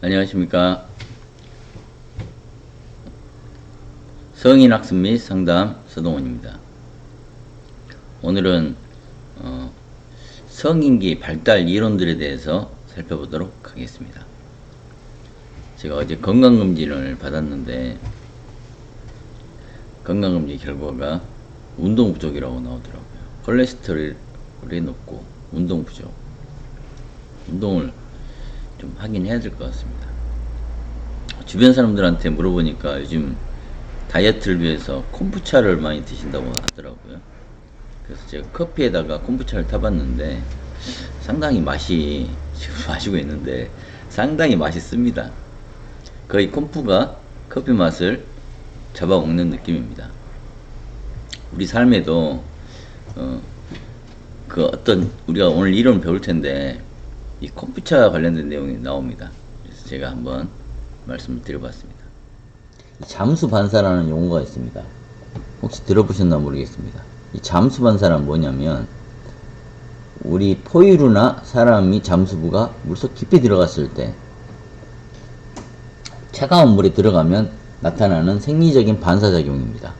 안녕하십니까. 성인학습 및 상담 서동원입니다. 오늘은 성인기 발달 이론들에 대해서 살펴보도록 하겠습니다. 제가 어제 건강검진을 받았는데 건강검진 결과가 운동 부족이라고 나오더라고요. 콜레스테롤이 높고 운동 부족. 운동을 좀 하긴 해야 될 것 같습니다. 주변 사람들한테 물어보니까 요즘 다이어트를 위해서 콤부차를 많이 드신다고 하더라고요. 그래서 제가 커피에다가 콤부차를 타봤는데 상당히 맛이, 지금 마시고 있는데 상당히 맛있습니다. 거의 콤부가 커피 맛을 잡아먹는 느낌입니다. 우리 삶에도 우리가 오늘 이론 배울 텐데 이 콤부차 관련된 내용이 나옵니다. 그래서 제가 한번 말씀을 드려봤습니다. 잠수 반사라는 용어가 있습니다. 혹시 들어보셨나 모르겠습니다. 이 잠수 반사란 뭐냐면 우리 포유류나 사람이 잠수부가 물속 깊이 들어갔을 때 차가운 물에 들어가면 나타나는 생리적인 반사작용입니다.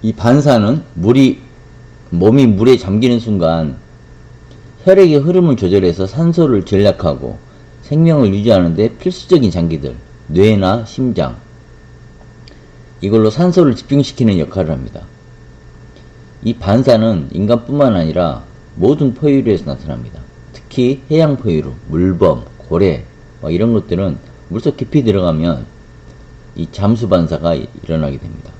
이 반사는 몸이 물에 잠기는 순간 혈액의 흐름을 조절해서 산소를 전락하고 생명을 유지하는 데 필수적인 장기들, 뇌나 심장, 이걸로 산소를 집중시키는 역할을 합니다. 이 반사는 인간뿐만 아니라 모든 포유류에서 나타납니다. 특히 해양 포유류, 물범, 고래 이런 것들은 물속 깊이 들어가면 이 잠수 반사가 일어나게 됩니다.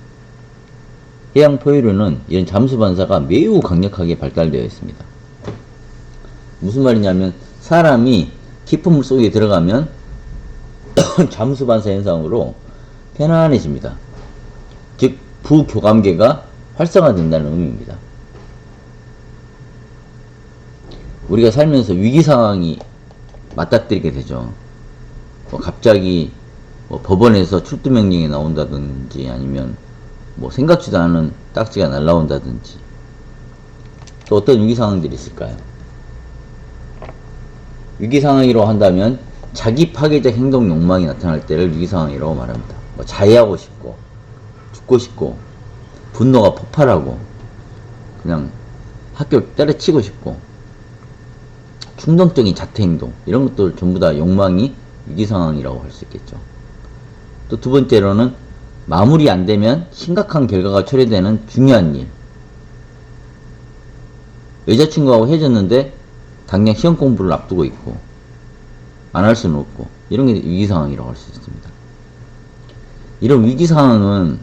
해양 포유류는 이런 잠수 반사가 매우 강력하게 발달되어 있습니다. 무슨 말이냐면 사람이 깊은 물 속에 들어가면 잠수 반사 현상으로 편안해집니다. 즉 부교감계가 활성화된다는 의미입니다. 우리가 살면서 위기 상황이 맞닥뜨리게 되죠. 갑자기 법원에서 출두 명령이 나온다든지 아니면 생각지도 않은 딱지가 날라온다든지 또 어떤 위기 상황들이 있을까요? 위기 상황이라고 한다면 자기 파괴적 행동 욕망이 나타날 때를 위기 상황이라고 말합니다. 자해하고 싶고 죽고 싶고 분노가 폭발하고 그냥 학교를 때려치고 싶고 충동적인 자퇴 행동 이런 것들 전부 다 욕망이 위기 상황이라고 할 수 있겠죠. 또 두 번째로는 마무리 안 되면 심각한 결과가 초래되는 중요한 일. 여자친구하고 헤어졌는데 당장 시험 공부를 앞두고 있고 안 할 수는 없고 이런 게 위기 상황이라고 할 수 있습니다. 이런 위기 상황은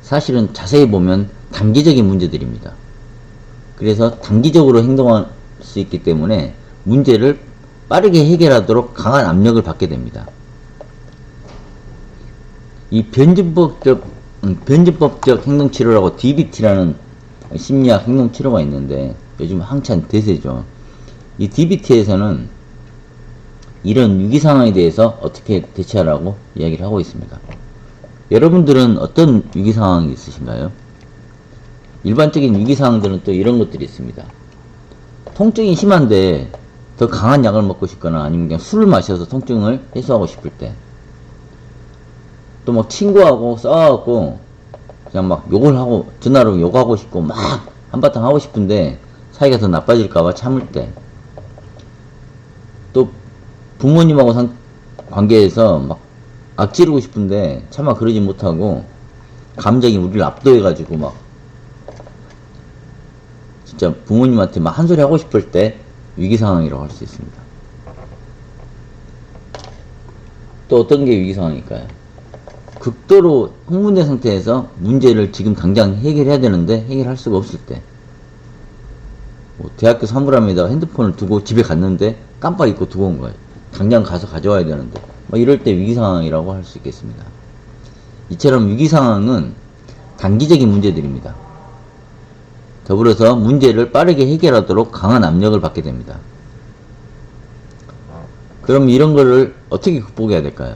사실은 자세히 보면 단기적인 문제들입니다. 그래서 단기적으로 행동할 수 있기 때문에 문제를 빠르게 해결하도록 강한 압력을 받게 됩니다. 이 변증법적 행동치료라고 DBT라는 심리학 행동치료가 있는데 요즘 한창 대세죠. 이 DBT에서는 이런 위기 상황에 대해서 어떻게 대처하라고 이야기를 하고 있습니다. 여러분들은 어떤 위기 상황이 있으신가요? 일반적인 위기 상황들은 또 이런 것들이 있습니다. 통증이 심한데 더 강한 약을 먹고 싶거나 아니면 그냥 술을 마셔서 통증을 해소하고 싶을 때, 또 친구하고 싸워갖고 그냥 욕을 하고 전화로 욕하고 싶고 한바탕 하고 싶은데 사이가 더 나빠질까봐 참을 때, 또 부모님하고 관계에서 악지르고 싶은데 차마 그러지 못하고 감정이 우리를 압도해가지고 진짜 부모님한테 한 소리 하고 싶을 때 위기 상황이라고 할 수 있습니다. 또 어떤 게 위기 상황일까요? 극도로 흥분된 상태에서 문제를 지금 당장 해결해야 되는데 해결할 수가 없을 때, 대학교 사물함에다가 핸드폰을 두고 집에 갔는데 깜빡 잊고 두고 온 거예요. 당장 가서 가져와야 되는데 이럴 때 위기 상황이라고 할 수 있겠습니다. 이처럼 위기 상황은 단기적인 문제들입니다. 더불어서 문제를 빠르게 해결하도록 강한 압력을 받게 됩니다. 그럼 이런 거를 어떻게 극복해야 될까요?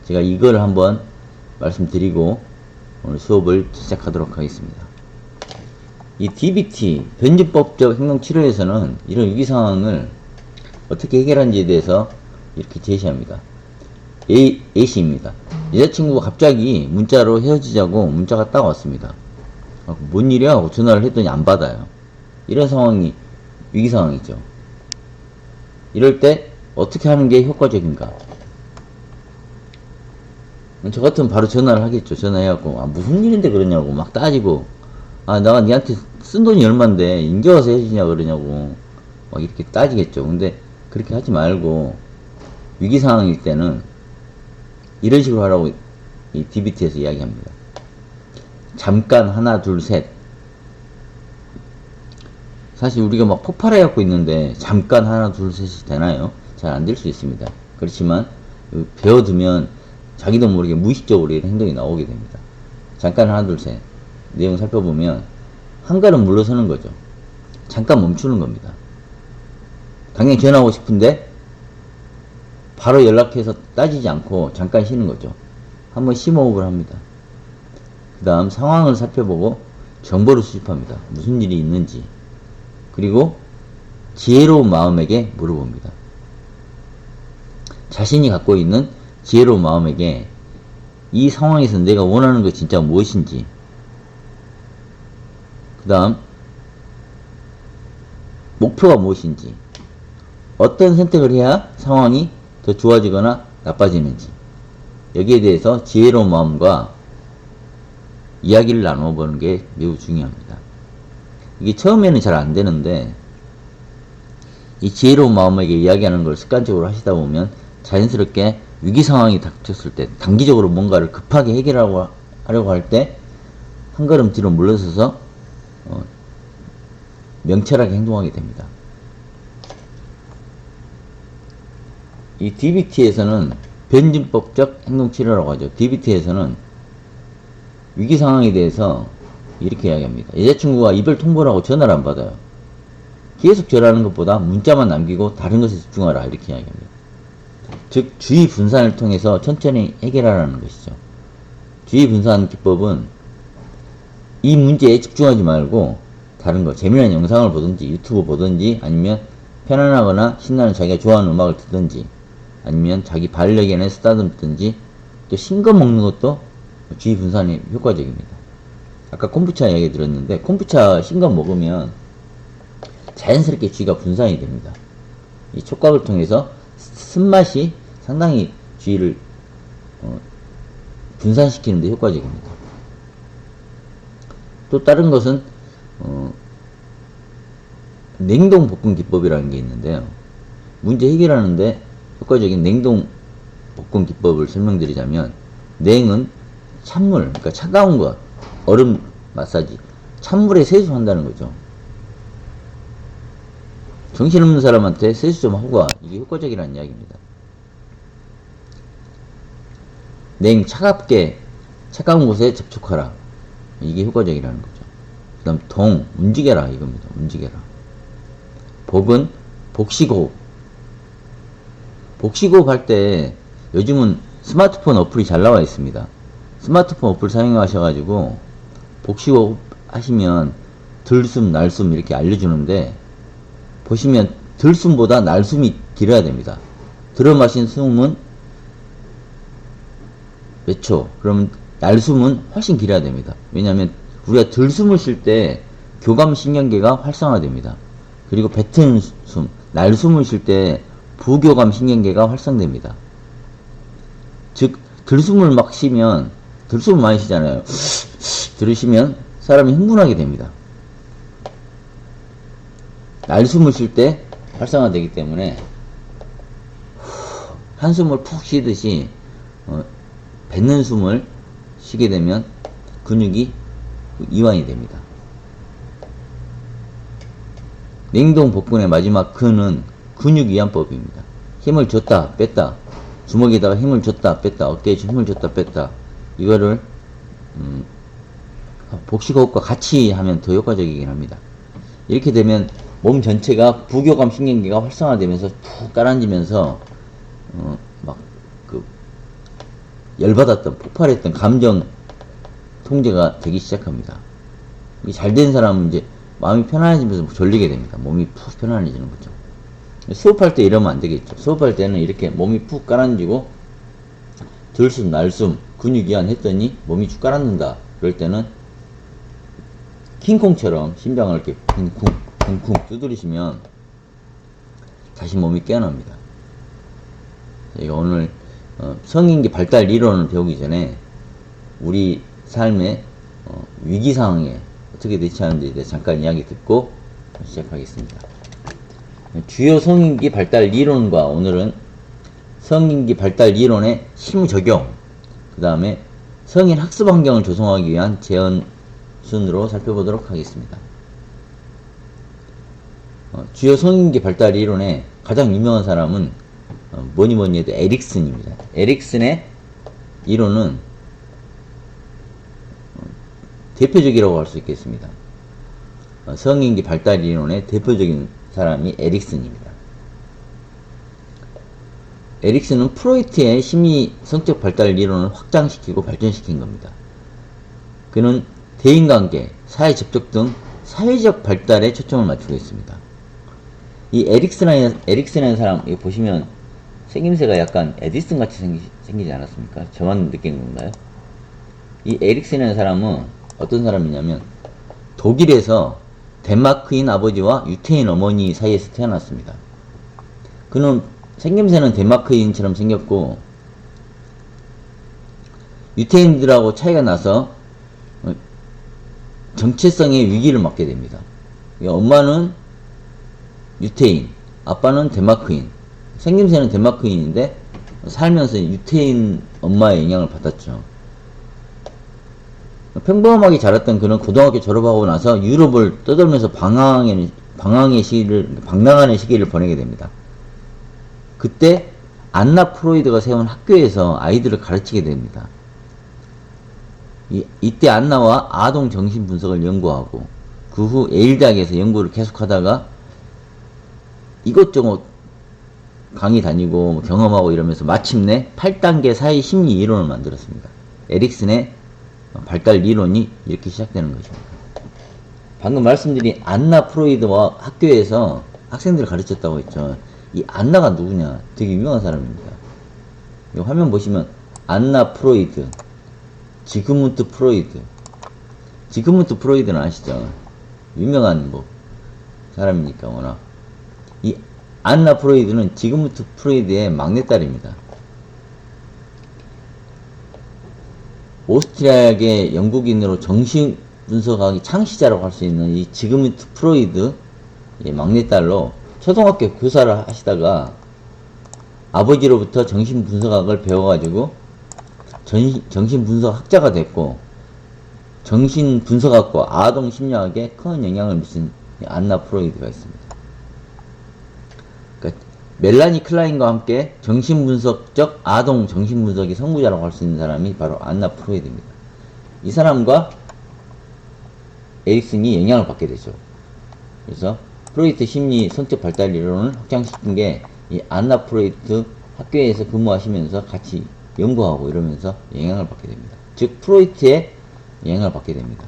제가 이걸 한번 말씀드리고 오늘 수업을 시작하도록 하겠습니다. 이 DBT, 변증법적 행동치료에서는 이런 위기상황을 어떻게 해결하는지에 대해서 이렇게 제시합니다. A씨입니다. 여자친구가 갑자기 문자로 헤어지자고 문자가 딱 왔습니다. 뭔 일이야? 하고 전화를 했더니 안 받아요. 이런 상황이 위기상황이죠. 이럴 때 어떻게 하는 게 효과적인가? 저 같으면 바로 전화를 하겠죠. 전화해갖고 무슨 일인데 그러냐고 막 따지고, 내가 니한테 쓴 돈이 얼만데 인제 와서 해주냐 그러냐고 막 이렇게 따지겠죠. 근데 그렇게 하지 말고 위기상황일 때는 이런 식으로 하라고 이 DBT에서 이야기합니다. 잠깐 하나 둘 셋. 사실 우리가 막 폭발해갖고 있는데 잠깐 하나 둘 셋이 되나요? 잘 안 될 수 있습니다. 그렇지만 배워두면 자기도 모르게 무의식적으로 이런 행동이 나오게 됩니다. 잠깐 하나 둘 셋 내용 살펴보면 한 걸음 물러서는 거죠. 잠깐 멈추는 겁니다. 당연히 전화하고 싶은데 바로 연락해서 따지지 않고 잠깐 쉬는 거죠. 한번 심호흡을 합니다. 그 다음 상황을 살펴보고 정보를 수집합니다. 무슨 일이 있는지. 그리고 지혜로운 마음에게 물어봅니다. 자신이 갖고 있는 지혜로운 마음에게 이 상황에서 내가 원하는 것 진짜 무엇인지, 그 다음 목표가 무엇인지, 어떤 선택을 해야 상황이 더 좋아지거나 나빠지는지, 여기에 대해서 지혜로운 마음과 이야기를 나눠보는 게 매우 중요합니다. 이게 처음에는 잘 안 되는데 이 지혜로운 마음에게 이야기하는 걸 습관적으로 하시다 보면 자연스럽게 위기 상황이 닥쳤을 때, 단기적으로 뭔가를 급하게 해결하려고 할 때 한 걸음 뒤로 물러서서 명철하게 행동하게 됩니다. 이 DBT에서는 변증법적 행동치료라고 하죠. DBT에서는 위기 상황에 대해서 이렇게 이야기합니다. 여자친구가 이별 통보를 하고 전화를 안 받아요. 계속 전화하는 것보다 문자만 남기고 다른 것에 집중하라, 이렇게 이야기합니다. 즉 주의 분산을 통해서 천천히 해결하라는 것이죠. 주의 분산 기법은 이 문제에 집중하지 말고 다른 거, 재미난 영상을 보든지 유튜브 보든지, 아니면 편안하거나 신나는 자기가 좋아하는 음악을 듣든지, 아니면 자기 반려견을 쓰다듬든지, 또 신 거 먹는 것도 주의 분산이 효과적입니다. 아까 콤부차 이야기 들었는데 콤부차 신 거 먹으면 자연스럽게 주의가 분산이 됩니다. 이 촉각을 통해서 쓴맛이 상당히 주의를 분산시키는 데 효과적입니다. 또 다른 것은 냉동 볶음 기법이라는 게 있는데요. 문제 해결하는데 효과적인 냉동 볶음 기법을 설명드리자면, 냉은 찬물, 그러니까 차가운 것, 얼음 마사지, 찬물에 세수한다는 거죠. 정신없는 사람한테 세수 좀 하고 와, 이게 효과적이라는 이야기입니다. 냉, 차갑게 차가운 곳에 접촉하라, 이게 효과적이라는 거죠. 그 다음 동, 움직여라, 이겁니다. 움직여라. 복은 복식호흡. 복식호흡 할 때 요즘은 스마트폰 어플이 잘 나와 있습니다. 스마트폰 어플 사용하셔가지고 복식호흡 하시면 들숨, 날숨 이렇게 알려주는데, 보시면 들숨보다 날숨이 길어야 됩니다. 들어 마신 숨은 몇 초, 그러면 날숨은 훨씬 길어야 됩니다. 왜냐하면 우리가 들숨을 쉴 때 교감신경계가 활성화됩니다. 그리고 뱉은 숨, 날숨을 쉴 때 부교감신경계가 활성됩니다. 즉 들숨을 막 쉬면, 들숨을 많이 쉬잖아요. 들으시면 사람이 흥분하게 됩니다. 날숨을 쉴 때 활성화되기 때문에 한숨을 푹 쉬듯이 뱉는 숨을 쉬게 되면 근육이 이완이 됩니다. 냉동 복근의 마지막 근은 근육이완법입니다. 힘을 줬다 뺐다, 주먹에다가 힘을 줬다 뺐다, 어깨에 힘을 줬다 뺐다, 이거를 복식호흡과 같이 하면 더 효과적이긴 합니다. 이렇게 되면 몸 전체가 부교감 신경계가 활성화되면서 푹 깔아앉으면서 막 열받았던, 폭발했던 감정 통제가 되기 시작합니다. 잘 된 사람은 이제 마음이 편안해지면서 졸리게 됩니다. 몸이 푹 편안해지는 거죠. 수업할 때 이러면 안 되겠죠. 수업할 때는 이렇게 몸이 푹 가라앉고 들숨 날숨 근육이완 했더니 몸이 쭉 가라앉는다. 그럴 때는 킹콩처럼 심장을 이렇게 쿵쿵 두드리시면 다시 몸이 깨어납니다. 저희가 오늘 성인기 발달 이론을 배우기 전에 우리 삶의 위기 상황에 어떻게 대처하는지에 대해 잠깐 이야기 듣고 시작하겠습니다. 주요 성인기 발달 이론과 오늘은 성인기 발달 이론의 실무 적용, 그 다음에 성인 학습 환경을 조성하기 위한 제언 순으로 살펴보도록 하겠습니다. 주요 성인기 발달 이론의 가장 유명한 사람은 뭐니 해도 에릭슨입니다. 에릭슨의 이론은 대표적이라고 할 수 있겠습니다. 성인기 발달 이론의 대표적인 사람이 에릭슨입니다. 에릭슨은 프로이트의 심리 성적 발달 이론을 확장시키고 발전시킨 겁니다. 그는 대인관계, 사회 접촉 등 사회적 발달에 초점을 맞추고 있습니다. 이 에릭슨이라는 사람, 이거 보시면 생김새가 약간 에디슨 같이 생기지 않았습니까? 저만 느낀 건가요? 이 에릭슨이라는 사람은 어떤 사람이냐면 독일에서 덴마크인 아버지와 유태인 어머니 사이에서 태어났습니다. 그는 생김새는 덴마크인처럼 생겼고 유태인들하고 차이가 나서 정체성의 위기를 맞게 됩니다. 엄마는 유태인, 아빠는 덴마크인. 생김새는 덴마크인인데 살면서 유태인 엄마의 영향을 받았죠. 평범하게 자랐던 그는 고등학교 졸업하고 나서 유럽을 떠돌면서 방랑하는 시기를 보내게 됩니다. 그때 안나 프로이드가 세운 학교에서 아이들을 가르치게 됩니다. 이때 안나와 아동 정신 분석을 연구하고 그 후 예일대학에서 연구를 계속하다가 이것저것 강의 다니고 경험하고 이러면서 마침내 8단계 사회 심리 이론을 만들었습니다. 에릭슨의 발달 이론이 이렇게 시작되는 것입니다. 방금 말씀드린 안나 프로이드와 학교에서 학생들을 가르쳤다고 했죠. 이 안나가 누구냐? 되게 유명한 사람입니다. 이 화면 보시면 안나 프로이드, 지그문트 프로이드. 지그문트 프로이드는 아시죠? 유명한 사람이니까 워낙. 이 안나 프로이드는 지그문트 프로이드의 막내딸입니다. 오스트리아계 영국인으로 정신분석학의 창시자라고 할 수 있는 이 지그문트 프로이드 막내딸로 초등학교 교사를 하시다가 아버지로부터 정신분석학을 배워가지고 정신분석학자가 됐고 정신분석학과 아동심리학에 큰 영향을 미친 안나 프로이드가 있습니다. 그러니까 멜라니 클라인과 함께 정신분석적 아동 정신분석의 선구자라고 할 수 있는 사람이 바로 안나 프로이드입니다. 이 사람과 에릭슨이 영향을 받게 되죠. 그래서 프로이트 심리 성적 발달 이론을 확장시킨 게 이 안나 프로이트 학교에서 근무하시면서 같이 연구하고 이러면서 영향을 받게 됩니다. 즉 프로이트의 영향을 받게 됩니다.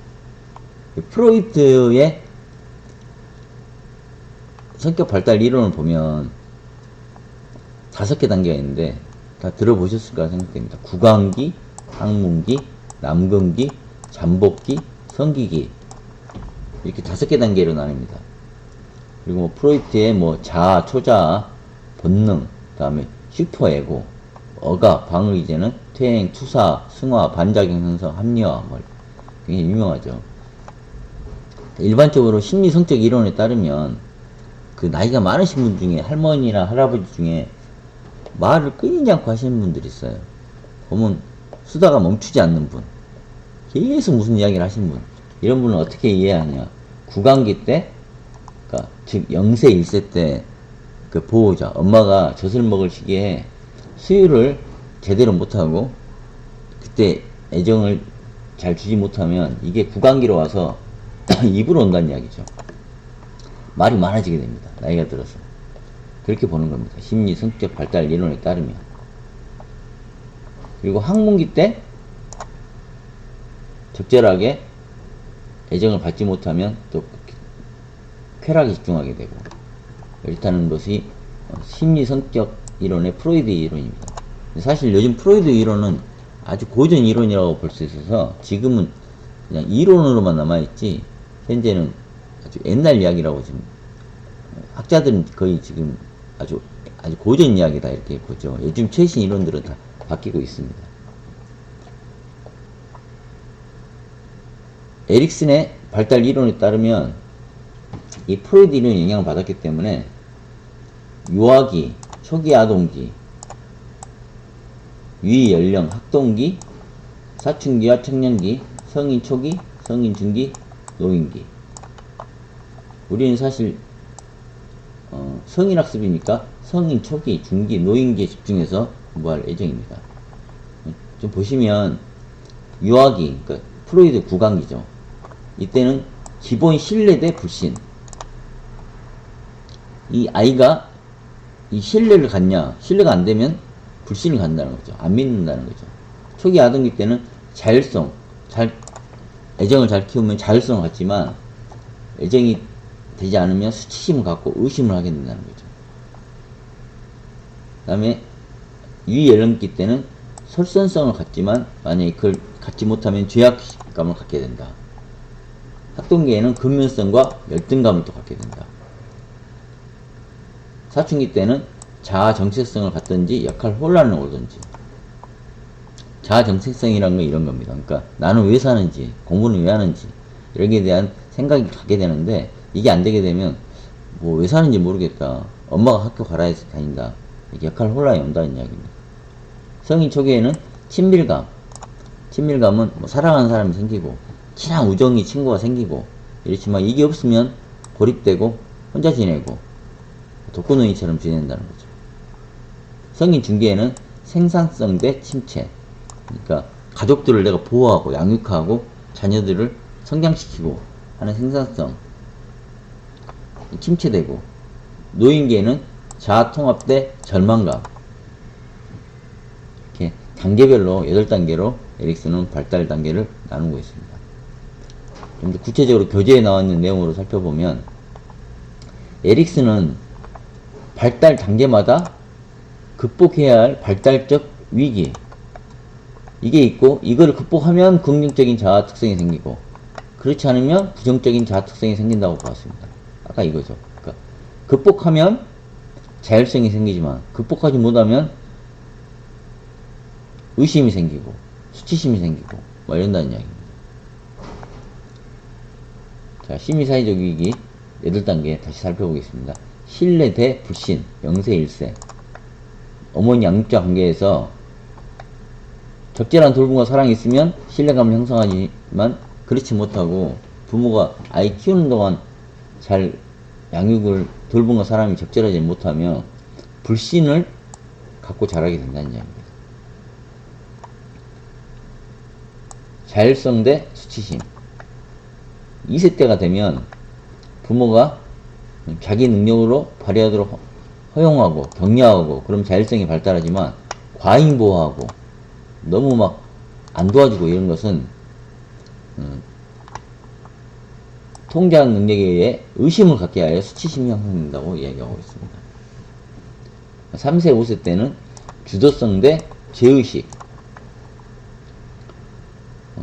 프로이트의 성격 발달 이론을 보면 5개 단계가 있는데 다 들어보셨을까 생각됩니다. 구강기, 항문기, 남근기, 잠복기, 성기기 이렇게 5개 단계로 나뉩니다. 그리고 프로이트의 자아, 초자아, 본능, 그 다음에 슈퍼에고, 억압, 방어기제는 퇴행, 투사, 승화, 반작용 형성, 합리화 굉장히 유명하죠. 일반적으로 심리성적 이론에 따르면 그 나이가 많으신 분 중에 할머니나 할아버지 중에 말을 끊이지 않고 하시는 분들이 있어요. 보면 수다가 멈추지 않는 분, 계속 무슨 이야기를 하시는 분, 이런 분은 어떻게 이해하냐? 구강기 때, 그러니까 즉 0세 1세 때 그 보호자, 엄마가 젖을 먹을 시기에 수유를 제대로 못하고 그때 애정을 잘 주지 못하면 이게 구강기로 와서 입으로 온다는 이야기죠. 말이 많아지게 됩니다. 나이가 들어서. 그렇게 보는 겁니다. 심리 성적 발달 이론에 따르면. 그리고 항문기 때 적절하게 애정을 받지 못하면 또 쾌락에 집중하게 되고, 이렇다는 것이 심리 성격 이론의 프로이드 이론입니다. 사실 요즘 프로이드 이론은 아주 고전 이론이라고 볼 수 있어서 지금은 그냥 이론으로만 남아있지, 현재는 아주 옛날 이야기라고 지금 학자들은 거의 지금 아주 고전 이야기다 이렇게 보죠. 요즘 최신 이론들은 다 바뀌고 있습니다. 에릭슨의 발달 이론에 따르면 이 프로이드 이론에 영향을 받았기 때문에 유아기, 초기 아동기, 유연령, 학동기, 사춘기와 청년기, 성인 초기, 성인 중기, 노인기. 우리는 사실 성인 학습이니까 성인 초기, 중기, 노인기에 집중해서 공부할 예정입니다. 좀 보시면 유아기, 그러니까 프로이드 구강기죠. 이때는 기본 신뢰 대 불신. 이 아이가 이 신뢰를 갖냐, 신뢰가 안 되면 불신을 갖는다는 거죠. 안 믿는다는 거죠. 초기 아동기 때는 자율성, 애정을 잘 키우면 자율성을 갖지만 애정이 되지 않으면 수치심을 갖고 의심을 하게 된다는 거죠. 그 다음에 유연령기 때는 솔선성을 갖지만 만약에 그걸 갖지 못하면 죄악감을 갖게 된다. 학동기에는 근면성과 열등감을 또 갖게 된다. 사춘기 때는 자아 정체성을 갖든지 역할 혼란을 오든지. 자아 정체성이란 건 이런 겁니다. 그러니까 나는 왜 사는지, 공부는 왜 하는지 이런 게 대한 생각이 갖게 되는데, 이게 안 되게 되면 뭐 왜 사는지 모르겠다, 엄마가 학교 가라 해서 다닌다, 역할 혼란이 온다는 이야기입니다. 성인 초기에는 친밀감은 뭐 사랑하는 사람이 생기고 친한 우정이 친구가 생기고 이렇지만 이게 없으면 고립되고 혼자 지내고 독거노인처럼 지낸다는 거죠. 성인 중기에는 생산성 대 침체, 그러니까 가족들을 내가 보호하고 양육하고 자녀들을 성장시키고 하는 생산성 침체되고, 노인기에는 자아 통합 대 절망감. 이렇게 단계별로 8단계로 에릭슨은 발달 단계를 나누고 있습니다. 좀 더 구체적으로 교재에 나와 있는 내용으로 살펴보면, 에릭슨은 발달 단계마다 극복해야 할 발달적 위기, 이게 있고, 이걸 극복하면 긍정적인 자아 특성이 생기고 그렇지 않으면 부정적인 자아 특성이 생긴다고 보았습니다. 아까 이거죠. 그러니까 극복하면 자율성이 생기지만 극복하지 못하면 의심이 생기고 수치심이 생기고 뭐 이런다는 이야기입니다. 자, 심리사회적 위기 8단계 다시 살펴보겠습니다. 신뢰 대 불신, 0세 1세. 어머니 양육자 관계에서 적절한 돌봄과 사랑이 있으면 신뢰감을 형성하지만 그렇지 못하고 부모가 아이 키우는 동안 잘 양육을, 돌봄과 사랑이 적절하지 못하면 불신을 갖고 자라게 된다는 이야기입니다. 자율성 대 수치심. 2세 때가 되면 부모가 자기 능력으로 발휘하도록 허용하고 격려하고 그럼 자율성이 발달하지만 과잉보호하고 너무 막 안 도와주고 이런 것은 통제하는 능력에 의해 의심을 갖게 하여 수치심이 형성된다고 이야기하고 있습니다. 3세, 5세 때는 주도성 대 죄의식.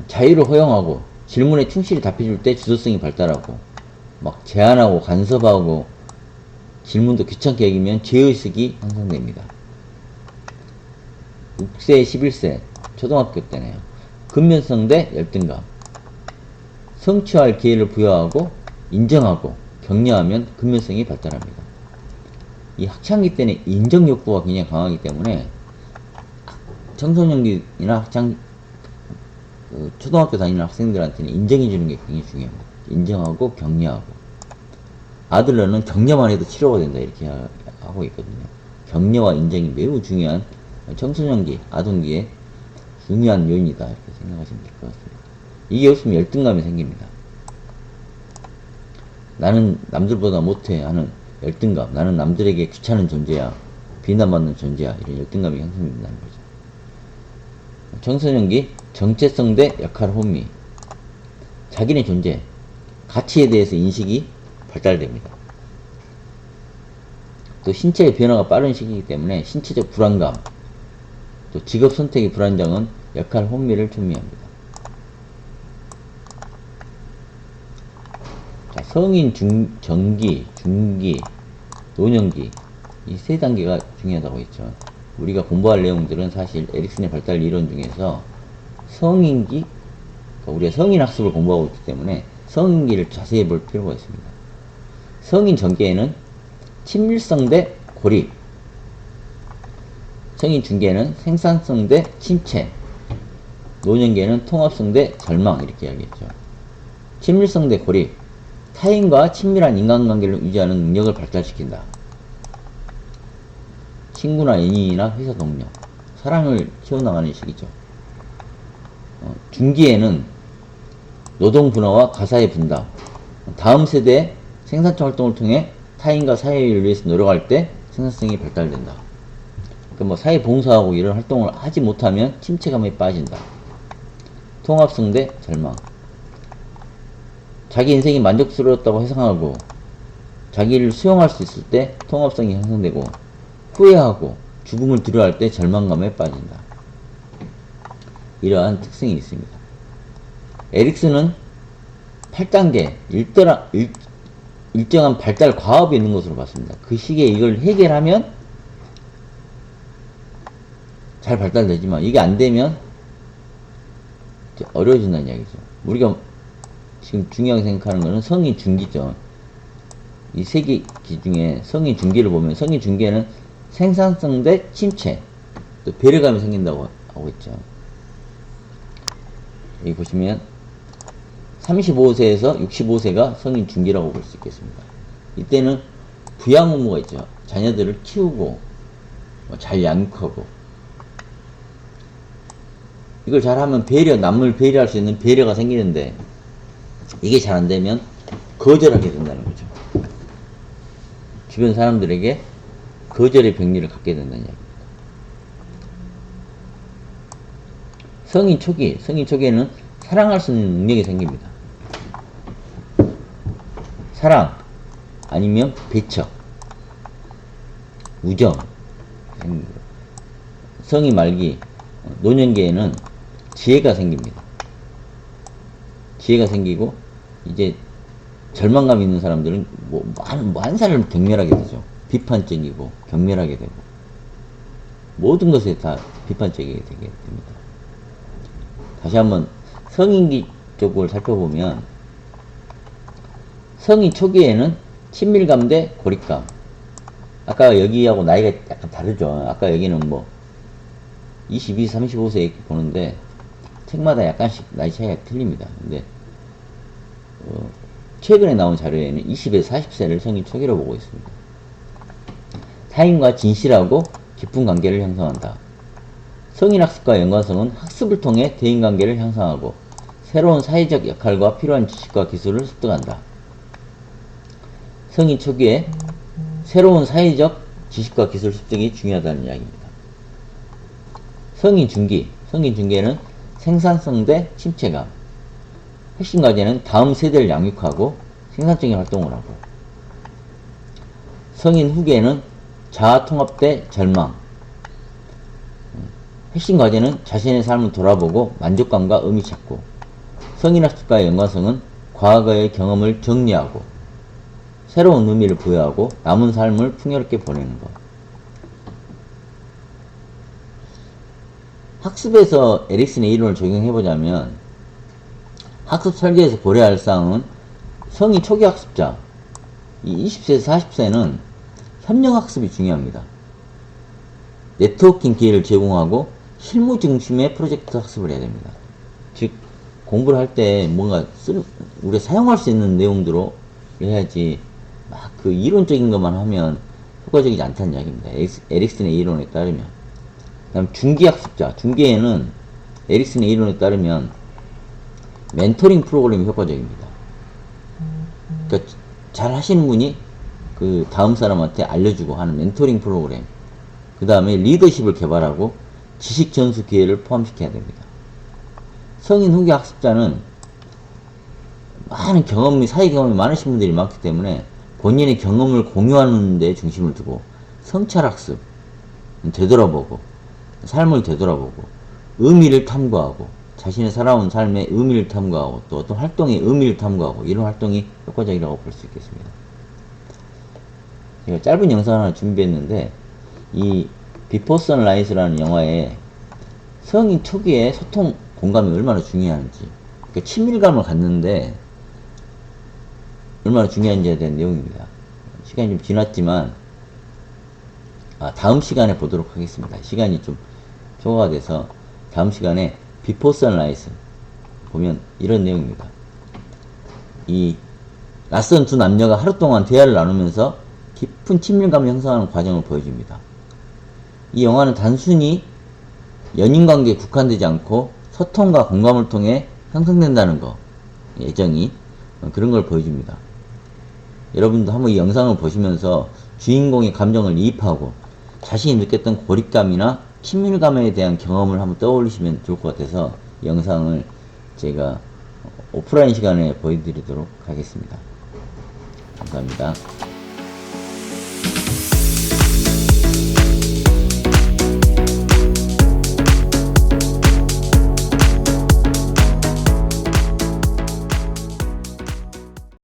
자유를 허용하고 질문에 충실히 답해줄 때 주도성이 발달하고 막 제한하고 간섭하고 질문도 귀찮게 여기면 죄의식이 형성됩니다. 6세, 11세 초등학교 때네요. 근면성 대 열등감. 성취할 기회를 부여하고 인정하고 격려하면 근면성이 발달합니다. 이 학창기 때는 인정 욕구가 굉장히 강하기 때문에 청소년기나 초등학교 다니는 학생들한테는 인정해주는 게 굉장히 중요합니다. 인정하고 격려하고. 아들러는 격려만 해도 치료가 된다 이렇게 하고 있거든요. 격려와 인정이 매우 중요한 청소년기, 아동기에 중요한 요인이다 이렇게 생각하시면 될 것 같습니다. 이게 없으면 열등감이 생깁니다. 나는 남들보다 못해 하는 열등감, 나는 남들에게 귀찮은 존재야, 비난받는 존재야, 이런 열등감이 형성된다는 거죠. 청소년기 정체성 대 역할 혼미. 자기네 존재, 가치에 대해서 인식이 발달됩니다. 또 신체의 변화가 빠른 시기이기 때문에 신체적 불안감, 또 직업 선택의 불안정은 역할 혼미를 준비합니다. 자, 성인 정기, 중기, 노년기 이 세 단계가 중요하다고 했죠. 우리가 공부할 내용들은 사실 에릭슨의 발달 이론 중에서 성인기, 그러니까 우리가 성인 학습을 공부하고 있기 때문에 성인기를 자세히 볼 필요가 있습니다. 성인 전기에는 친밀성 대 고립, 성인 중기에는 생산성 대 침체, 노년기에는 통합성 대 절망 이렇게 이야기했죠. 친밀성 대 고립, 타인과 친밀한 인간관계를 유지하는 능력을 발달시킨다. 친구나 연인이나 회사 동료, 사랑을 키워나가는 시기죠. 중기에는 노동 분화와 가사의 분담, 다음 세대의 생산적 활동을 통해 타인과 사회를 위해서 노력할 때 생산성이 발달된다. 그러니까 뭐 사회 봉사하고 이런 활동을 하지 못하면 침체감에 빠진다. 통합성 대 절망, 자기 인생이 만족스러웠다고 회상하고 자기를 수용할 수 있을 때 통합성이 형성되고, 후회하고 죽음을 두려워할 때 절망감에 빠진다. 이러한 특성이 있습니다. 에릭슨은 8단계 일정한 발달 과업이 있는 것으로 봤습니다. 그 시기에 이걸 해결하면 잘 발달되지만 이게 안 되면 어려워진다는 이야기죠. 우리가 지금 중요하게 생각하는 것은 성인 중기죠. 이 세 개 중에 성인 중기를 보면 성인 중기에는 생산성 대 침체, 또 배려감이 생긴다고 하고 있죠. 여기 보시면 35세에서 65세가 성인 중기라고 볼 수 있겠습니다. 이때는 부양 의무가 있죠. 자녀들을 키우고 잘 양육하고, 이걸 잘하면 배려, 남을 배려할 수 있는 배려가 생기는데 이게 잘 안되면 거절하게 된다는 거죠. 주변 사람들에게 거절의 병리를 갖게 된다는 이야기입니다. 성인 초기에는 사랑할 수 있는 능력이 생깁니다. 사랑, 아니면 배척, 우정 생깁니다. 성인 말기, 노년기에는 지혜가 생깁니다. 지혜가 생기고, 이제 절망감 있는 사람들은 한 사람을 경멸하게 되죠. 비판적이고 경멸하게 되고 모든 것에 다 비판적이게 되게 됩니다. 다시 한번 성인기 쪽을 살펴보면, 성인 초기에는 친밀감 대 고립감. 아까 여기하고 나이가 약간 다르죠. 아까 여기는 뭐 22, 35세 이렇게 보는데 책마다 약간씩 나이 차이가 틀립니다. 근데 최근에 나온 자료에는 20에서 40세를 성인 초기로 보고 있습니다. 타인과 진실하고 깊은 관계를 형성한다. 성인학습과 연관성은 학습을 통해 대인관계를 형성하고 새로운 사회적 역할과 필요한 지식과 기술을 습득한다. 성인 초기에 새로운 사회적 지식과 기술 습득이 중요하다는 이야기입니다. 성인 중기에는 생산성 대 침체감, 핵심 과제는 다음 세대를 양육하고 생산적인 활동을 하고, 성인 후기에는 자아 통합 대 절망, 핵심 과제는 자신의 삶을 돌아보고 만족감과 의미 찾고, 성인학습과의 연관성은 과거의 경험을 정리하고 새로운 의미를 부여하고 남은 삶을 풍요롭게 보내는 것. 학습에서 에릭슨의 이론을 적용해보자면, 학습 설계에서 고려할 사항은 성인 초기 학습자, 이 20세에서 40세는 협력학습이 중요합니다. 네트워킹 기회를 제공하고 실무 중심의 프로젝트 학습을 해야 됩니다. 즉, 공부를 할 때 뭔가 우리가 사용할 수 있는 내용들로 해야지 막 그 이론적인 것만 하면 효과적이지 않다는 이야기입니다. 에릭슨의 이론에 따르면. 그다음 중기학습자, 중기에는 에릭슨의 이론에 따르면 멘토링 프로그램이 효과적입니다. 그러니까 잘 하시는 분이 그 다음 사람한테 알려주고 하는 멘토링 프로그램. 그 다음에 리더십을 개발하고 지식 전수 기회를 포함시켜야 됩니다. 성인 후기 학습자는 많은 경험이, 사회 경험이 많으신 분들이 많기 때문에 본인의 경험을 공유하는 데 중심을 두고 성찰학습, 되돌아보고, 삶을 되돌아보고, 의미를 탐구하고, 자신의 살아온 삶의 의미를 탐구하고, 또 어떤 활동의 의미를 탐구하고, 이런 활동이 효과적이라고 볼 수 있겠습니다. 제가 짧은 영상 하나 준비했는데, 이 비포 선라이즈라는 영화에 성인 특유의 소통 공감이 얼마나 중요한지, 그러니까 친밀감을 갖는데 얼마나 중요한지에 대한 내용입니다. 시간이 좀 지났지만 다음 시간에 보도록 하겠습니다. 시간이 좀 초과가 돼서 다음 시간에 비포 선라이즈 보면 이런 내용입니다. 이 낯선 두 남녀가 하루 동안 대화를 나누면서 깊은 친밀감을 형성하는 과정을 보여줍니다. 이 영화는 단순히 연인관계에 국한되지 않고 소통과 공감을 통해 형성된다는 거, 애정이 그런 걸 보여줍니다. 여러분도 한번 이 영상을 보시면서 주인공의 감정을 이입하고 자신이 느꼈던 고립감이나 친밀감에 대한 경험을 한번 떠올리시면 좋을 것 같아서 이 영상을 제가 오프라인 시간에 보여드리도록 하겠습니다. 감사합니다.